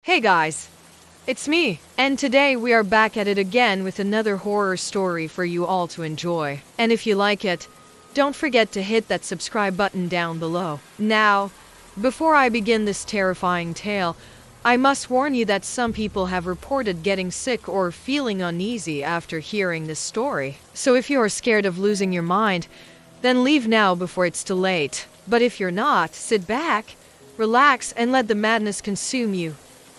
Hey guys, it's me, and today we are back at it again with another horror story for you all to enjoy. And if you like it, don't forget to hit that subscribe button down below. Now, before I begin this terrifying tale, I must warn you that some people have reported getting sick or feeling uneasy after hearing this story. So if you are scared of losing your mind, then leave now before it's too late. But if you're not, sit back, relax, and let the madness consume you.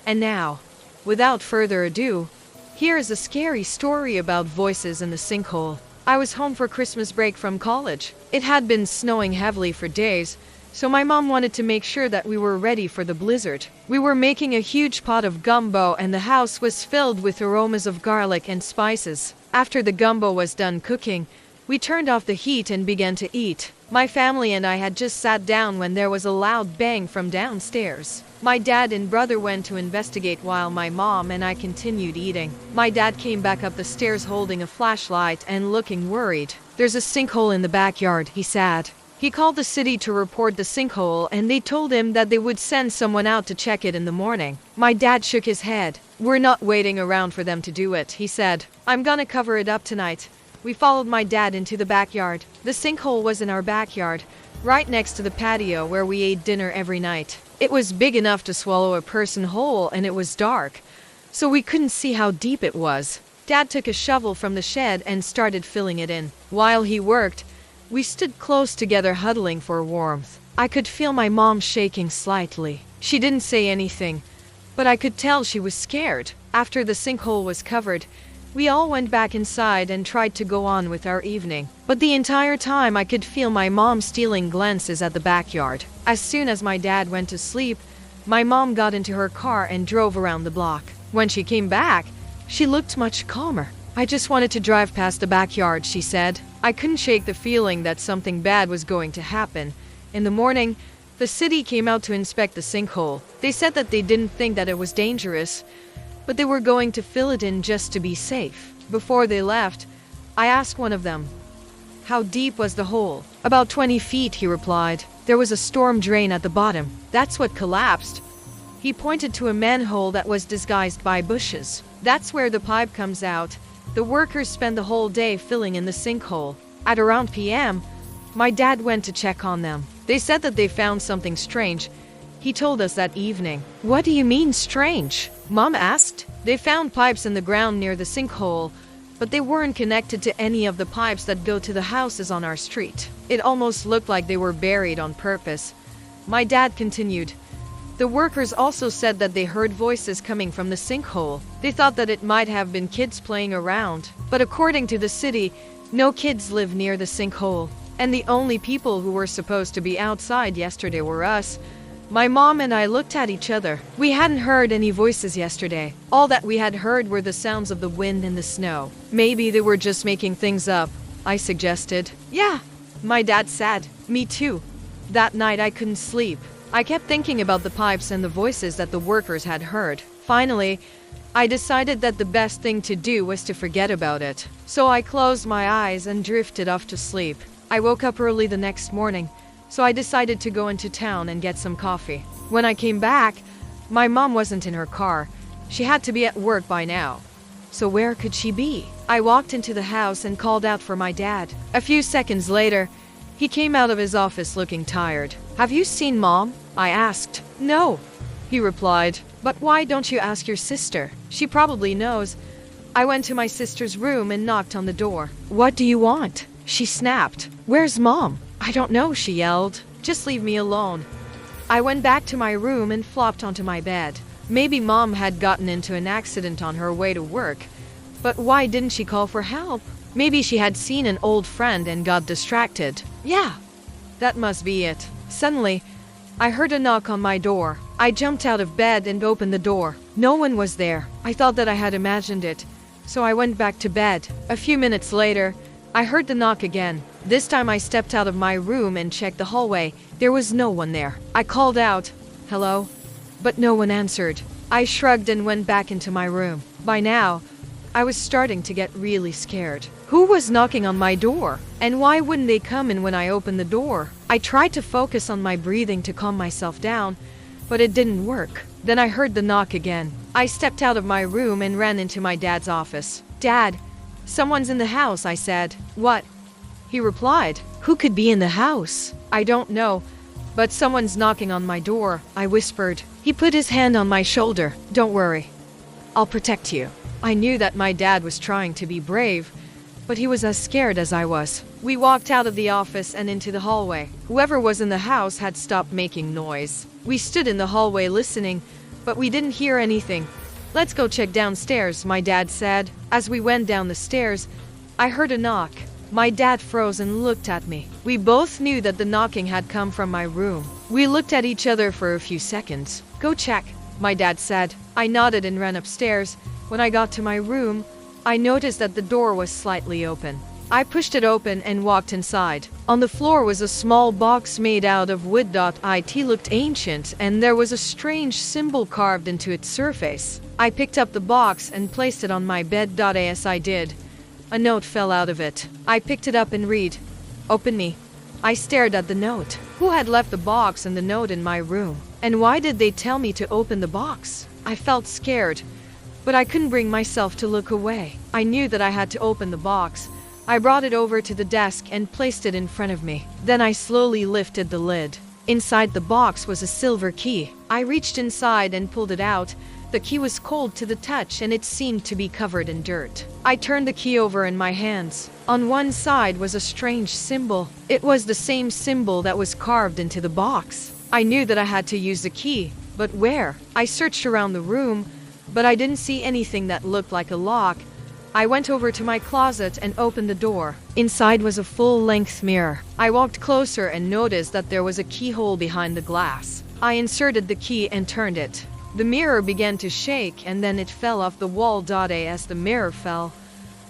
And now, without further ado, here is a scary story about voices in the sinkhole. I was home for Christmas break from college. It had been snowing heavily for days, so my mom wanted to make sure that we were ready for the blizzard. We were making a huge pot of gumbo and the house was filled with aromas of garlic and spices. After the gumbo was done cooking, we turned off the heat and began to eat. My family and I had just sat down when there was a loud bang from downstairs. My dad and brother went to investigate while my mom and I continued eating. My dad came back up the stairs holding a flashlight and looking worried. "There's a sinkhole in the backyard," he said. He called the city to report the sinkhole and they told him that they would send someone out to check it in the morning. My dad shook his head. "We're not waiting around for them to do it," he said. "I'm gonna cover it up tonight." We followed my dad into the backyard. The sinkhole was in our backyard, right next to the patio where we ate dinner every night. It was big enough to swallow a person whole and it was dark, so we couldn't see how deep it was. Dad took a shovel from the shed and started filling it in. While he worked, we stood close together huddling for warmth. I could feel my mom shaking slightly. She didn't say anything, but I could tell she was scared. After the sinkhole was covered, we all went back inside and tried to go on with our evening. But the entire time I could feel my mom stealing glances at the backyard. As soon as my dad went to sleep, my mom got into her car and drove around the block. When she came back, she looked much calmer. "I just wanted to drive past the backyard," she said. I couldn't shake the feeling that something bad was going to happen. In the morning, the city came out to inspect the sinkhole. They said that they didn't think that it was dangerous, but they were going to fill it in just to be safe. Before they left, I asked one of them, "How deep was the hole?" "About 20 feet, he replied. "There was a storm drain at the bottom. That's what collapsed." He pointed to a manhole that was disguised by bushes. "That's where the pipe comes out." The workers spent the whole day filling in the sinkhole. At around p.m., my dad went to check on them. They said that they found something strange. He told us that evening. "What do you mean strange?" Mom asked. "They found pipes in the ground near the sinkhole, but they weren't connected to any of the pipes that go to the houses on our street. It almost looked like they were buried on purpose." My dad continued. "The workers also said that they heard voices coming from the sinkhole. They thought that it might have been kids playing around. But according to the city, no kids live near the sinkhole. And the only people who were supposed to be outside yesterday were us." My mom and I looked at each other. We hadn't heard any voices yesterday. All that we had heard were the sounds of the wind and the snow. "Maybe they were just making things up," I suggested. "Yeah," my dad said. "Me too." That night I couldn't sleep. I kept thinking about the pipes and the voices that the workers had heard. Finally, I decided that the best thing to do was to forget about it. So I closed my eyes and drifted off to sleep. I woke up early the next morning, so I decided to go into town and get some coffee. When I came back, my mom wasn't in her car. She had to be at work by now. So where could she be? I walked into the house and called out for my dad. A few seconds later, he came out of his office looking tired. "Have you seen Mom?" I asked. "No," he replied. "But why don't you ask your sister? She probably knows." I went to my sister's room and knocked on the door. "What do you want?" she snapped. "Where's Mom?" "I don't know," she yelled. "Just leave me alone." I went back to my room and flopped onto my bed. Maybe Mom had gotten into an accident on her way to work. But why didn't she call for help? Maybe she had seen an old friend and got distracted. Yeah, that must be it. Suddenly, I heard a knock on my door. I jumped out of bed and opened the door. No one was there. I thought that I had imagined it, so I went back to bed. A few minutes later, I heard the knock again. This time I stepped out of my room and checked the hallway. There was no one there. I called out, "Hello?" But no one answered. I shrugged and went back into my room. By now, I was starting to get really scared. Who was knocking on my door? And why wouldn't they come in when I opened the door? I tried to focus on my breathing to calm myself down, but it didn't work. Then I heard the knock again. I stepped out of my room and ran into my dad's office. "Dad, someone's in the house," I said. "What?" he replied. "Who could be in the house?" "I don't know, but someone's knocking on my door," I whispered. He put his hand on my shoulder. "Don't worry, I'll protect you." I knew that my dad was trying to be brave, but he was as scared as I was. We walked out of the office and into the hallway. Whoever was in the house had stopped making noise. We stood in the hallway listening, but we didn't hear anything. "Let's go check downstairs," my dad said. As we went down the stairs, I heard a knock. My dad froze and looked at me. We both knew that the knocking had come from my room. We looked at each other for a few seconds. "Go check," my dad said. I nodded and ran upstairs. When I got to my room, I noticed that the door was slightly open. I pushed it open and walked inside. On the floor was a small box made out of wood. It looked ancient, and there was a strange symbol carved into its surface. I picked up the box and placed it on my bed. As I did, a note fell out of it. I picked it up and read, "Open me." I stared at the note. Who had left the box and the note in my room? And why did they tell me to open the box? I felt scared, but I couldn't bring myself to look away. I knew that I had to open the box. I brought it over to the desk and placed it in front of me. Then I slowly lifted the lid. Inside the box was a silver key. I reached inside and pulled it out. The key was cold to the touch and it seemed to be covered in dirt. I turned the key over in my hands. On one side was a strange symbol. It was the same symbol that was carved into the box. I knew that I had to use the key, but where? I searched around the room, but I didn't see anything that looked like a lock. I went over to my closet and opened the door. Inside was a full-length mirror. I walked closer and noticed that there was a keyhole behind the glass. I inserted the key and turned it. The mirror began to shake and then it fell off the wall. As the mirror fell,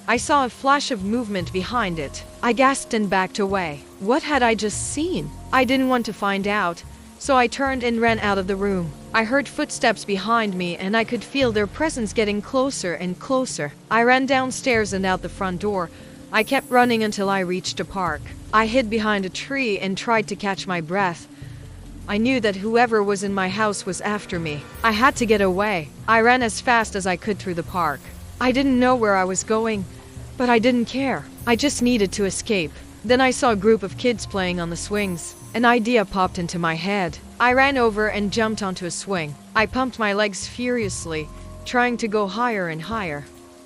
I saw a flash of movement behind it. I gasped and backed away. What had I just seen? I didn't want to find out, so I turned and ran out of the room. I heard footsteps behind me and I could feel their presence getting closer and closer. I ran downstairs and out the front door. I kept running until I reached a park. I hid behind a tree and tried to catch my breath. I knew that whoever was in my house was after me. I had to get away. I ran as fast as I could through the park. I didn't know where I was going, but I didn't care. I just needed to escape. Then I saw a group of kids playing on the swings. An idea popped into my head. I ran over and jumped onto a swing. I pumped my legs furiously, trying to go higher and higher.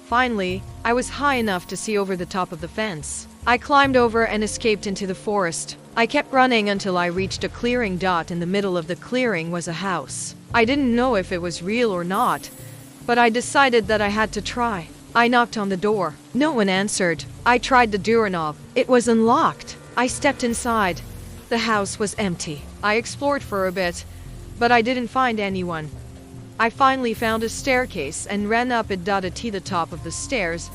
Finally, I was high enough to see over the top of the fence. I climbed over and escaped into the forest. I kept running until I reached a clearing. In the middle of the clearing was a house. I didn't know if it was real or not, but I decided that I had to try. I knocked on the door. No one answered. I tried the doorknob. It was unlocked. I stepped inside. The house was empty. I explored for a bit, but I didn't find anyone. I finally found a staircase and ran up it. At the top of the stairs,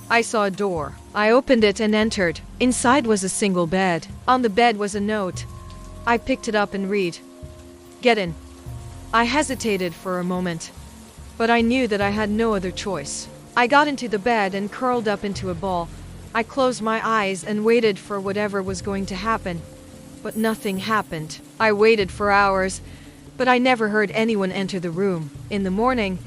I saw a door. I opened it and entered. Inside was a single bed. On the bed was a note. I picked it up and read, "Get in." I hesitated for a moment, but I knew that I had no other choice. I got into the bed and curled up into a ball. I closed my eyes and waited for whatever was going to happen. But nothing happened. I waited for hours, but I never heard anyone enter the room. In the morning,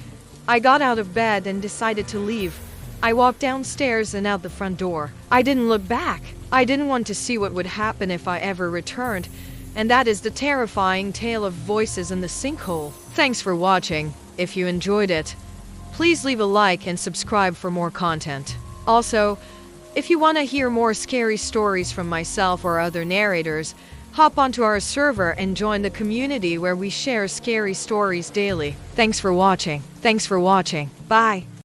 I got out of bed and decided to leave. I walked downstairs and out the front door. I didn't look back. I didn't want to see what would happen if I ever returned. And that is the terrifying tale of voices in the sinkhole. Thanks for watching. If you enjoyed it, please leave a like and subscribe for more content. Also, if you want to hear more scary stories from myself or other narrators, hop onto our server and join the community where we share scary stories daily. Thanks for watching. Bye.